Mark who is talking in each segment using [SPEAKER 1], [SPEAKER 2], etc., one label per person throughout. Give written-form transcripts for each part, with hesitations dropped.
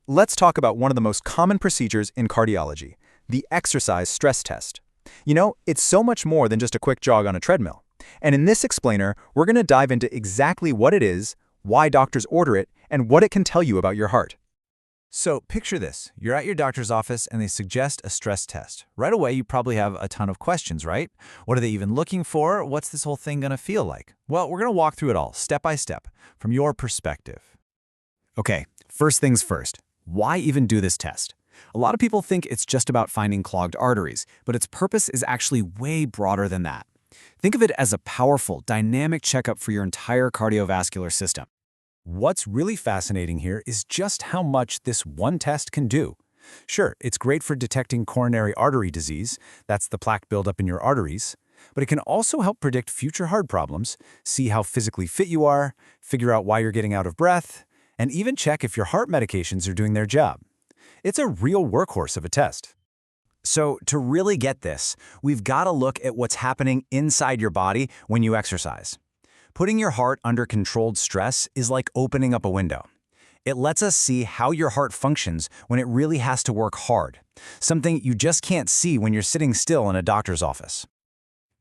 [SPEAKER 1] let's talk about one of the most common procedures in cardiology, the exercise stress test. It's so much more than just a quick jog on a treadmill. And in this explainer, we're going to dive into exactly what it is, why doctors order it, and what it can tell you about your heart.
[SPEAKER 2] So picture this. You're at your doctor's office and they suggest a stress test. Right away, you probably have a ton of questions, right? What are they even looking for? What's this whole thing going to feel like? Well, we're going to walk through it all, step by step, from your perspective. Okay, first things first. Why even do this test? A lot of people think it's just about finding clogged arteries, but its purpose is actually way broader than that. Think of it as a powerful, dynamic checkup for your entire cardiovascular system. What's really fascinating here is just how much this one test can do. Sure, it's great for detecting coronary artery disease, that's the plaque buildup in your arteries, but it can also help predict future heart problems, see how physically fit you are, figure out why you're getting out of breath, and even check if your heart medications are doing their job. It's a real workhorse of a test. So to really get this, we've got to look at what's happening inside your body when you exercise. Putting your heart under controlled stress is like opening up a window. It lets us see how your heart functions when it really has to work hard, something you just can't see when you're sitting still in a doctor's office.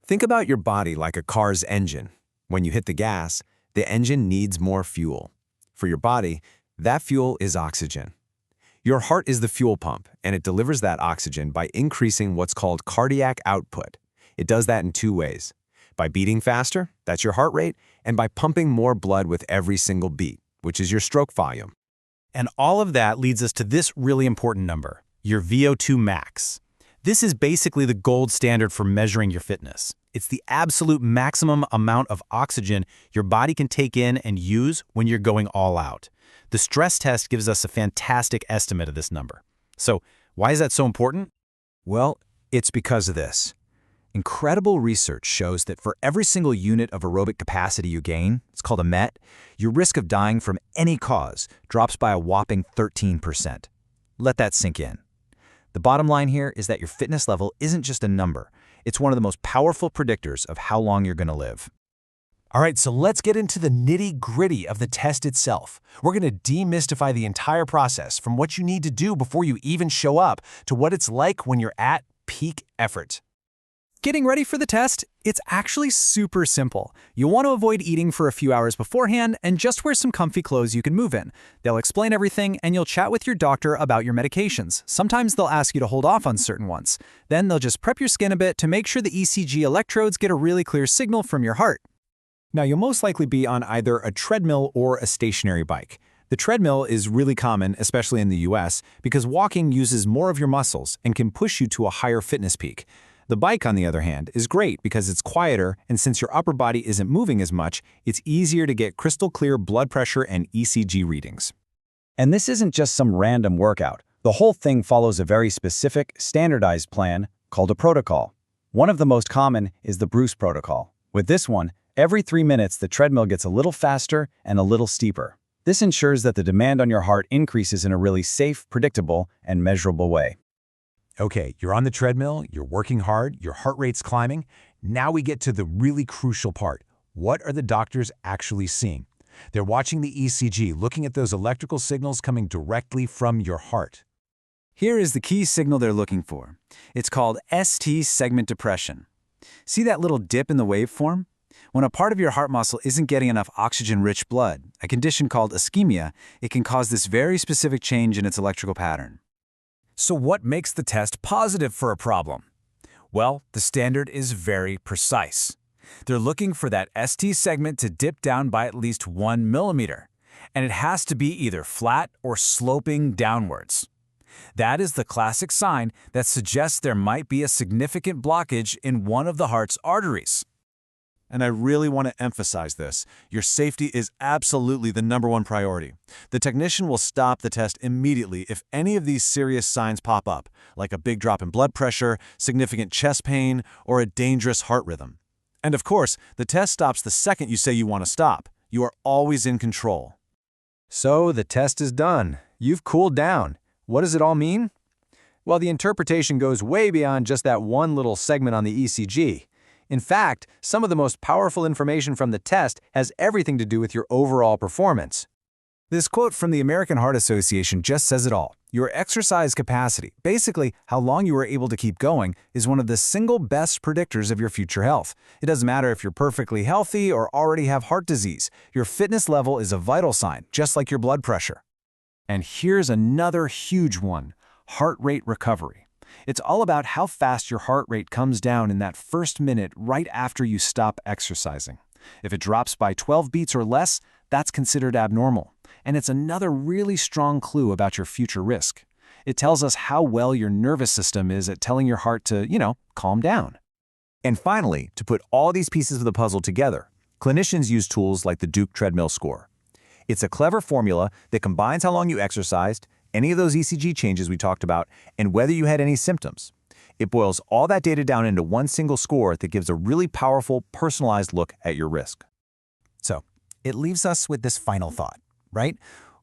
[SPEAKER 2] Think about your body like a car's engine. When you hit the gas, the engine needs more fuel. For your body, that fuel is oxygen. Your heart is the fuel pump, and it delivers that oxygen by increasing what's called cardiac output. It does that in two ways. By beating faster, that's your heart rate, and by pumping more blood with every single beat, which is your stroke volume.
[SPEAKER 1] And all of that leads us to this really important number, your VO2 max. This is basically the gold standard for measuring your fitness. It's the absolute maximum amount of oxygen your body can take in and use when you're going all out. The stress test gives us a fantastic estimate of this number. So, why is that so important?
[SPEAKER 2] Well, it's because of this. Incredible research shows that for every single unit of aerobic capacity you gain, it's called a MET, your risk of dying from any cause drops by a whopping 13%. Let that sink in. The bottom line here is that your fitness level isn't just a number. It's one of the most powerful predictors of how long you're going to live.
[SPEAKER 3] All right, so let's get into the nitty-gritty of the test itself. We're going to demystify the entire process, from what you need to do before you even show up to what it's like when you're at peak effort.
[SPEAKER 1] Getting ready for the test? It's actually super simple. You'll want to avoid eating for a few hours beforehand and just wear some comfy clothes you can move in. They'll explain everything and you'll chat with your doctor about your medications. Sometimes they'll ask you to hold off on certain ones. Then they'll just prep your skin a bit to make sure the ECG electrodes get a really clear signal from your heart.
[SPEAKER 2] Now, you'll most likely be on either a treadmill or a stationary bike. The treadmill is really common, especially in the US, because walking uses more of your muscles and can push you to a higher fitness peak. The bike, on the other hand, is great because it's quieter, and since your upper body isn't moving as much, it's easier to get crystal clear blood pressure and ECG readings. And this isn't just some random workout. The whole thing follows a very specific, standardized plan called a protocol. One of the most common is the Bruce protocol. With this one, every 3 minutes the treadmill gets a little faster and a little steeper. This ensures that the demand on your heart increases in a really safe, predictable, and measurable way. Okay, you're on the treadmill, you're working hard, your heart rate's climbing. Now we get to the really crucial part. What are the doctors actually seeing? They're watching the ECG, looking at those electrical signals coming directly from your heart.
[SPEAKER 1] Here is the key signal they're looking for. It's called ST segment depression. See that little dip in the waveform? When a part of your heart muscle isn't getting enough oxygen-rich blood, a condition called ischemia, it can cause this very specific change in its electrical pattern.
[SPEAKER 2] So what makes the test positive for a problem? Well, the standard is very precise. They're looking for that ST segment to dip down by at least 1 millimeter, and it has to be either flat or sloping downwards. That is the classic sign that suggests there might be a significant blockage in one of the heart's arteries.
[SPEAKER 4] And I really want to emphasize this. Your safety is absolutely the #1 priority. The technician will stop the test immediately if any of these serious signs pop up, like a big drop in blood pressure, significant chest pain, or a dangerous heart rhythm. And of course, the test stops the second you say you want to stop. You are always in control.
[SPEAKER 2] So the test is done. You've cooled down. What does it all mean? Well, the interpretation goes way beyond just that one little segment on the ECG. In fact, some of the most powerful information from the test has everything to do with your overall performance. This quote from the American Heart Association just says it all. Your exercise capacity, basically how long you are able to keep going, is one of the single best predictors of your future health. It doesn't matter if you're perfectly healthy or already have heart disease. Your fitness level is a vital sign, just like your blood pressure.
[SPEAKER 3] And here's another huge one: heart rate recovery. It's all about how fast your heart rate comes down in that first minute right after you stop exercising. If it drops by 12 beats or less, that's considered abnormal. And it's another really strong clue about your future risk. It tells us how well your nervous system is at telling your heart to, calm down.
[SPEAKER 2] And finally, to put all these pieces of the puzzle together, clinicians use tools like the Duke Treadmill Score. It's a clever formula that combines how long you exercised, any of those ECG changes we talked about, and whether you had any symptoms. It boils all that data down into one single score that gives a really powerful, personalized look at your risk.
[SPEAKER 5] So, it leaves us with this final thought, right?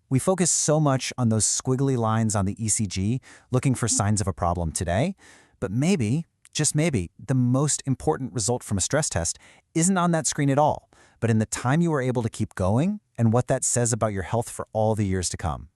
[SPEAKER 5] We focus so much on those squiggly lines on the ECG, looking for signs of a problem today, but maybe, just maybe, the most important result from a stress test isn't on that screen at all, but in the time you were able to keep going and what that says about your health for all the years to come.